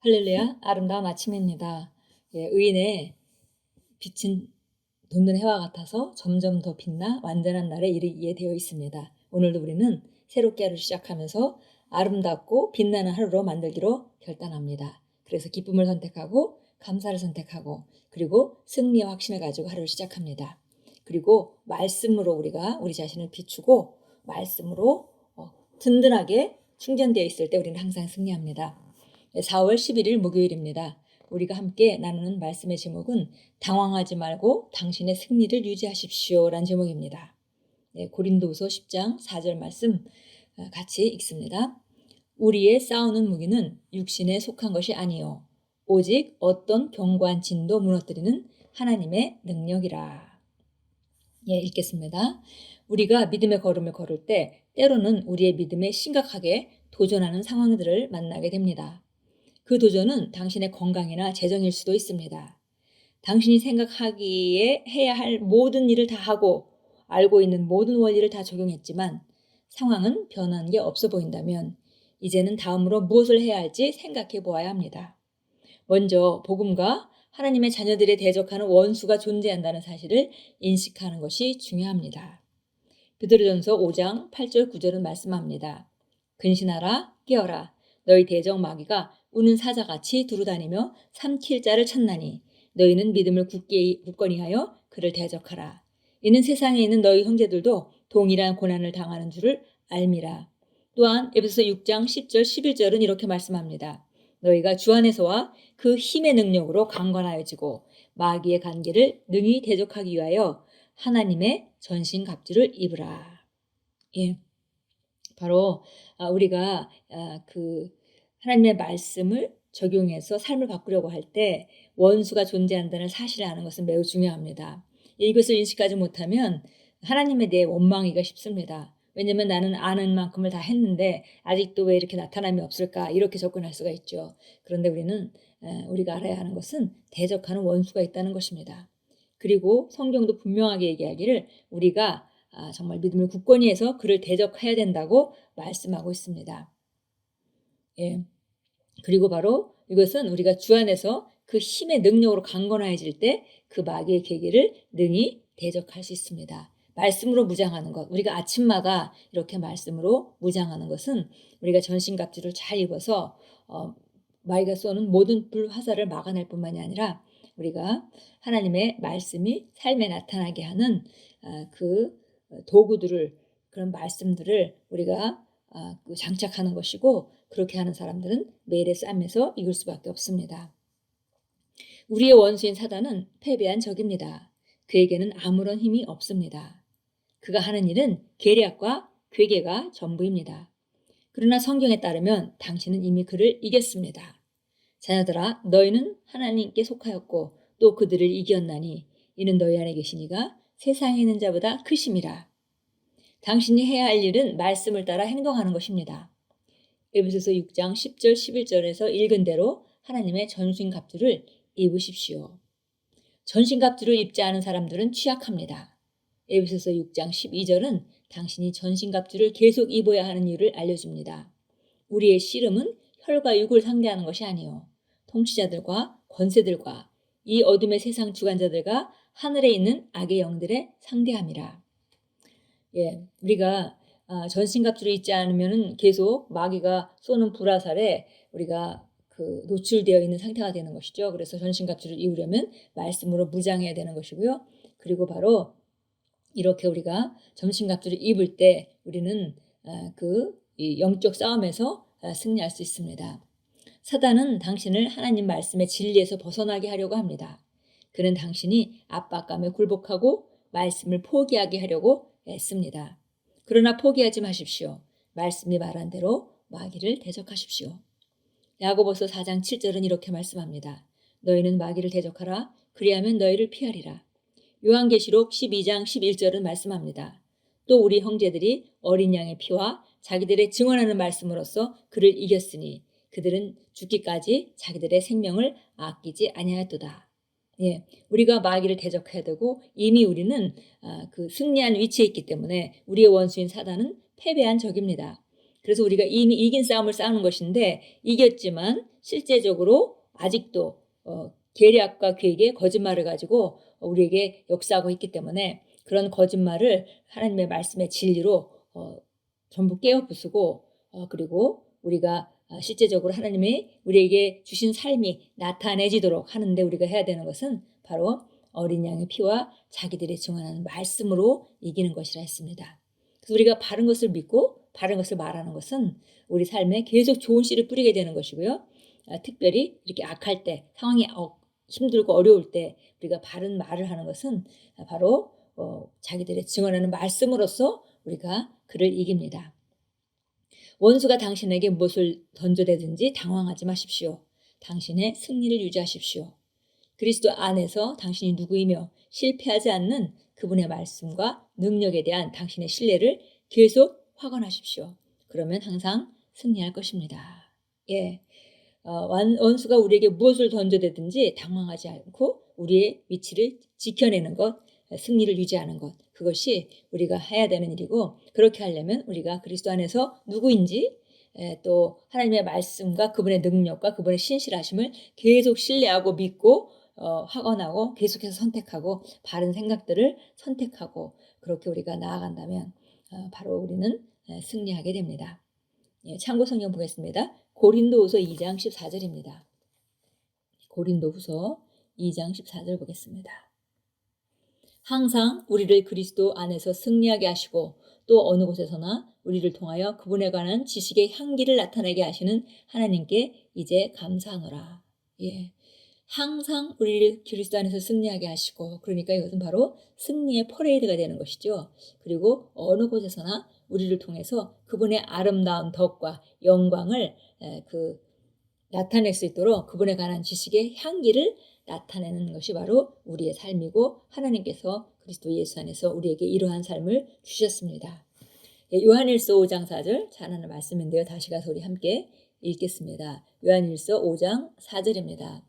할렐루야, 아름다운 아침입니다. 의인의 빛은 돋는 해와 같아서 점점 더 빛나 완전한 날에 이르게 되어 있습니다. 오늘도 우리는 새롭게 하루를 시작하면서 아름답고 빛나는 하루로 만들기로 결단합니다. 그래서 기쁨을 선택하고 감사를 선택하고 그리고 승리와 확신을 가지고 하루를 시작합니다. 그리고 말씀으로 우리가 우리 자신을 비추고 말씀으로 든든하게 충전되어 있을 때 우리는 항상 승리합니다. 4월 11일 목요일입니다. 우리가 함께 나누는 말씀의 제목은 당황하지 말고 당신의 승리를 유지하십시오 라는 제목입니다. 고린도후서 10장 4절 말씀 같이 읽습니다. 우리의 싸우는 무기는 육신에 속한 것이 아니요 오직 어떤 견고한 진도 무너뜨리는 하나님의 능력이라. 읽겠습니다. 우리가 믿음의 걸음을 걸을 때 때로는 우리의 믿음에 심각하게 도전하는 상황들을 만나게 됩니다. 그 도전은 당신의 건강이나 재정일 수도 있습니다. 당신이 생각하기에 해야 할 모든 일을 다 하고 알고 있는 모든 원리를 다 적용했지만 상황은 변한 게 없어 보인다면 이제는 다음으로 무엇을 해야 할지 생각해 보아야 합니다. 먼저 복음과 하나님의 자녀들에 대적하는 원수가 존재한다는 사실을 인식하는 것이 중요합니다. 베드로전서 5장 8절 9절은 말씀합니다. 근신하라 깨어라 너희 대적 마귀가 우는 사자같이 두루다니며 삼킬 자를 찾나니 너희는 믿음을 굳건히 하여 그를 대적하라. 이는 세상에 있는 너희 형제들도 동일한 고난을 당하는 줄을 알미라. 또한 에베소서 6장 10절 11절은 이렇게 말씀합니다. 너희가 주 안에서와 그 힘의 능력으로 강건하여지고 마귀의 관계를 능히 대적하기 위하여 하나님의 전신갑주를 입으라. 바로 우리가 하나님의 말씀을 적용해서 삶을 바꾸려고 할 때 원수가 존재한다는 사실을 아는 것은 매우 중요합니다. 이것을 인식하지 못하면 하나님에 대해 원망하기가 쉽습니다. 왜냐하면 나는 아는 만큼을 다 했는데 아직도 왜 이렇게 나타남이 없을까 이렇게 접근할 수가 있죠. 그런데 우리가 알아야 하는 것은 대적하는 원수가 있다는 것입니다. 그리고 성경도 분명하게 얘기하기를 우리가 정말 믿음을 굳건히 해서 그를 대적해야 된다고 말씀하고 있습니다. 그리고 바로 이것은 우리가 주 안에서 그 힘의 능력으로 강건해질 때 그 마귀의 계기를 능히 대적할 수 있습니다. 말씀으로 무장하는 것, 우리가 아침마다 이렇게 말씀으로 무장하는 것은 우리가 전신갑주를 잘 입어서 마귀가 쏘는 모든 불화살을 막아낼 뿐만이 아니라 우리가 하나님의 말씀이 삶에 나타나게 하는 그 도구들을 그런 말씀들을 우리가 장착하는 것이고 그렇게 하는 사람들은 매일의 삶에서 이길 수밖에 없습니다. 우리의 원수인 사단은 패배한 적입니다. 그에게는 아무런 힘이 없습니다. 그가 하는 일은 계략과 괴계가 전부입니다. 그러나 성경에 따르면 당신은 이미 그를 이겼습니다. 자녀들아 너희는 하나님께 속하였고 또 그들을 이겼나니 이는 너희 안에 계신 이가 세상에 있는 자보다 크심이라. 당신이 해야 할 일은 말씀을 따라 행동하는 것입니다. 에베소서 6장 10절 11절에서 읽은 대로 하나님의 전신갑주를 입으십시오. 전신갑주를 입지 않은 사람들은 취약합니다. 에베소서 6장 12절은 당신이 전신갑주를 계속 입어야 하는 이유를 알려줍니다. 우리의 씨름은 혈과 육을 상대하는 것이 아니요 통치자들과 권세들과 이 어둠의 세상 주관자들과 하늘에 있는 악의 영들의 상대함이라. 우리가 전신갑주를 입지 않으면 계속 마귀가 쏘는 불화살에 우리가 노출되어 있는 상태가 되는 것이죠. 그래서 전신갑주를 입으려면 말씀으로 무장해야 되는 것이고요. 그리고 바로 이렇게 우리가 전신갑주를 입을 때 우리는 이 영적 싸움에서 승리할 수 있습니다. 사단은 당신을 하나님 말씀의 진리에서 벗어나게 하려고 합니다. 그는 당신이 압박감에 굴복하고 말씀을 포기하게 하려고 애씁니다. 그러나 포기하지 마십시오. 말씀이 말한 대로 마귀를 대적하십시오. 야고보서 4장 7절은 이렇게 말씀합니다. 너희는 마귀를 대적하라. 그리하면 너희를 피하리라. 요한계시록 12장 11절은 말씀합니다. 또 우리 형제들이 어린 양의 피와 자기들의 증언하는 말씀으로써 그를 이겼으니 그들은 죽기까지 자기들의 생명을 아끼지 아니하였도다. 우리가 마귀를 대적해야 되고 이미 우리는 승리한 위치에 있기 때문에 우리의 원수인 사단은 패배한 적입니다. 그래서 우리가 이미 이긴 싸움을 싸우는 것인데 이겼지만 실제적으로 아직도 계략과 계획에 거짓말을 가지고 우리에게 역사하고 있기 때문에 그런 거짓말을 하나님의 말씀의 진리로 전부 깨어 부수고 그리고 우리가 실제적으로 하나님이 우리에게 주신 삶이 나타내지도록 하는데 우리가 해야 되는 것은 바로 어린 양의 피와 자기들이 증언하는 말씀으로 이기는 것이라 했습니다. 그래서 우리가 바른 것을 믿고 바른 것을 말하는 것은 우리 삶에 계속 좋은 씨를 뿌리게 되는 것이고요. 특별히 이렇게 악할 때, 상황이 힘들고 어려울 때 우리가 바른 말을 하는 것은 바로 자기들의 증언하는 말씀으로써 우리가 그를 이깁니다. 원수가 당신에게 무엇을 던져대든지 당황하지 마십시오. 당신의 승리를 유지하십시오. 그리스도 안에서 당신이 누구이며 실패하지 않는 그분의 말씀과 능력에 대한 당신의 신뢰를 계속 확언하십시오. 그러면 항상 승리할 것입니다. 예, 원수가 우리에게 무엇을 던져대든지 당황하지 않고 우리의 위치를 지켜내는 것, 승리를 유지하는 것, 그것이 우리가 해야 되는 일이고, 그렇게 하려면 우리가 그리스도 안에서 누구인지 또 하나님의 말씀과 그분의 능력과 그분의 신실하심을 계속 신뢰하고 믿고 확언하고 계속해서 선택하고 바른 생각들을 선택하고 그렇게 우리가 나아간다면 바로 우리는 승리하게 됩니다. 예, 참고 성경 보겠습니다. 고린도후서 2장 14절입니다. 고린도후서 2장 14절 보겠습니다. 항상 우리를 그리스도 안에서 승리하게 하시고 또 어느 곳에서나 우리를 통하여 그분에 관한 지식의 향기를 나타내게 하시는 하나님께 이제 감사하노라. 예, 항상 우리를 그리스도 안에서 승리하게 하시고, 그러니까 이것은 바로 승리의 퍼레이드가 되는 것이죠. 그리고 어느 곳에서나 우리를 통해서 그분의 아름다운 덕과 영광을 나타낼 수 있도록 그분에 관한 지식의 향기를 나타내는 것이 바로 우리의 삶이고, 하나님께서 그리스도 예수 안에서 우리에게 이러한 삶을 주셨습니다. 요한일서 5장 4절 잘 아는 말씀인데요. 다시 가서 우리 함께 읽겠습니다. 요한일서 5장 4절입니다.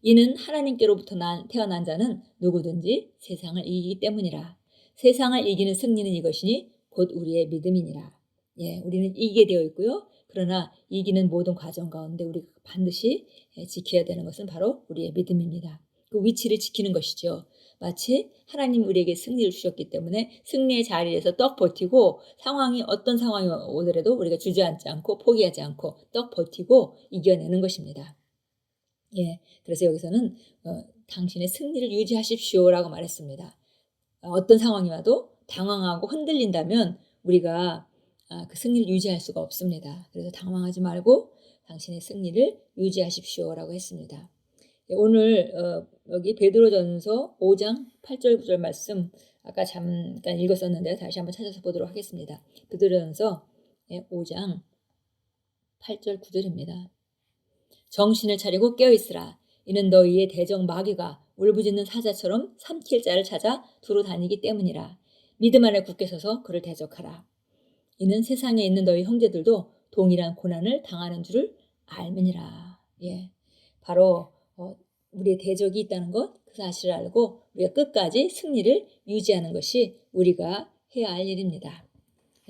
이는 하나님께로부터 태어난 자는 누구든지 세상을 이기기 때문이라. 세상을 이기는 승리는 이것이니 곧 우리의 믿음이니라. 예, 우리는 이기게 되어 있고요. 그러나 이기는 모든 과정 가운데 우리가 반드시 지켜야 되는 것은 바로 우리의 믿음입니다. 그 위치를 지키는 것이죠. 마치 하나님 우리에게 승리를 주셨기 때문에 승리의 자리에서 떡 버티고, 상황이 어떤 상황이 오더라도 우리가 주저앉지 않고 포기하지 않고 떡 버티고 이겨내는 것입니다. 예, 그래서 여기서는 당신의 승리를 유지하십시오라고 말했습니다. 어떤 상황이 와도 당황하고 흔들린다면 우리가 그 승리를 유지할 수가 없습니다. 그래서 당황하지 말고 당신의 승리를 유지하십시오라고 했습니다. 예, 오늘 여기 베드로전서 5장 8절 9절 말씀 아까 잠깐 읽었었는데 다시 한번 찾아서 보도록 하겠습니다. 베드로전서 5장 8절 9절입니다. 정신을 차리고 깨어있으라. 이는 너희의 대적 마귀가 울부짖는 사자처럼 삼킬 자를 찾아 두루 다니기 때문이라. 믿음 안에 굳게 서서 그를 대적하라. 이는 세상에 있는 너희 형제들도 동일한 고난을 당하는 줄을 알면이라. 예, 바로 우리의 대적이 있다는 것, 그 사실을 알고 우리가 끝까지 승리를 유지하는 것이 우리가 해야 할 일입니다.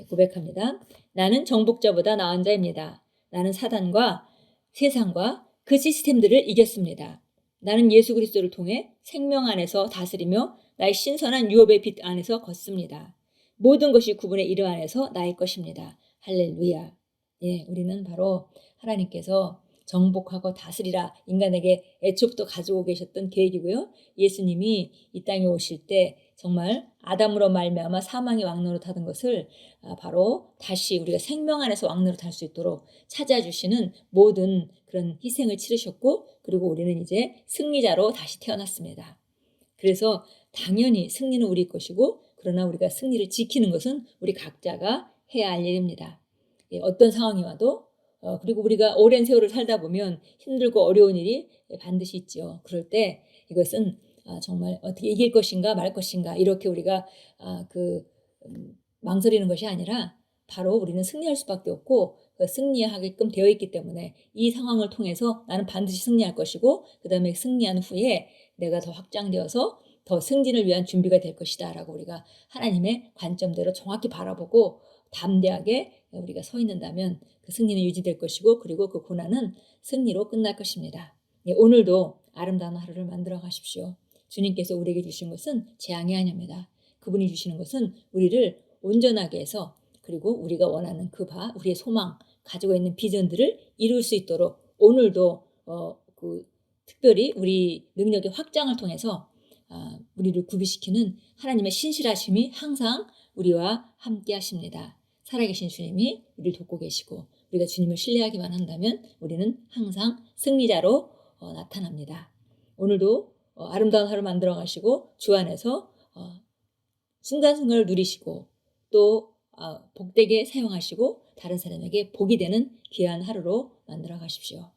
고백합니다. 나는 정복자보다 나은 자입니다. 나는 사단과 세상과 그 시스템들을 이겼습니다. 나는 예수 그리스도를 통해 생명 안에서 다스리며 나의 신선한 유업의 빛 안에서 걷습니다. 모든 것이 구분의 이름 안에서 나의 것입니다. 할렐루야. 예, 우리는 바로 하나님께서 정복하고 다스리라 인간에게 애초부터 가지고 계셨던 계획이고요. 예수님이 이 땅에 오실 때 정말 아담으로 말미암아 사망의 왕노릇하던 것을 바로 다시 우리가 생명 안에서 왕노릇할 수 있도록 찾아주시는 모든 그런 희생을 치르셨고, 그리고 우리는 이제 승리자로 다시 태어났습니다. 그래서 당연히 승리는 우리 것이고, 그러나 우리가 승리를 지키는 것은 우리 각자가 해야 할 일입니다. 예, 어떤 상황이 와도 그리고 우리가 오랜 세월을 살다 보면 힘들고 어려운 일이 반드시 있죠. 그럴 때 이것은 정말 어떻게 이길 것인가 말 것인가 이렇게 우리가 망설이는 것이 아니라 바로 우리는 승리할 수밖에 없고 승리하게끔 되어 있기 때문에 이 상황을 통해서 나는 반드시 승리할 것이고, 그 다음에 승리한 후에 내가 더 확장되어서 더 승진을 위한 준비가 될 것이다 라고 우리가 하나님의 관점대로 정확히 바라보고 담대하게 우리가 서 있는다면 그 승리는 유지될 것이고, 그리고 그 고난은 승리로 끝날 것입니다. 예, 오늘도 아름다운 하루를 만들어 가십시오. 주님께서 우리에게 주신 것은 재앙이 아닙니다. 그분이 주시는 것은 우리를 온전하게 해서 그리고 우리가 원하는 우리의 소망, 가지고 있는 비전들을 이룰 수 있도록 오늘도 특별히 우리 능력의 확장을 통해서 우리를 구비시키는 하나님의 신실하심이 항상 우리와 함께 하십니다. 살아계신 주님이 우리를 돕고 계시고 우리가 주님을 신뢰하기만 한다면 우리는 항상 승리자로 나타납니다. 오늘도 아름다운 하루 만들어 가시고 주 안에서 순간순간을 누리시고 또 복되게 사용하시고 다른 사람에게 복이 되는 귀한 하루로 만들어 가십시오.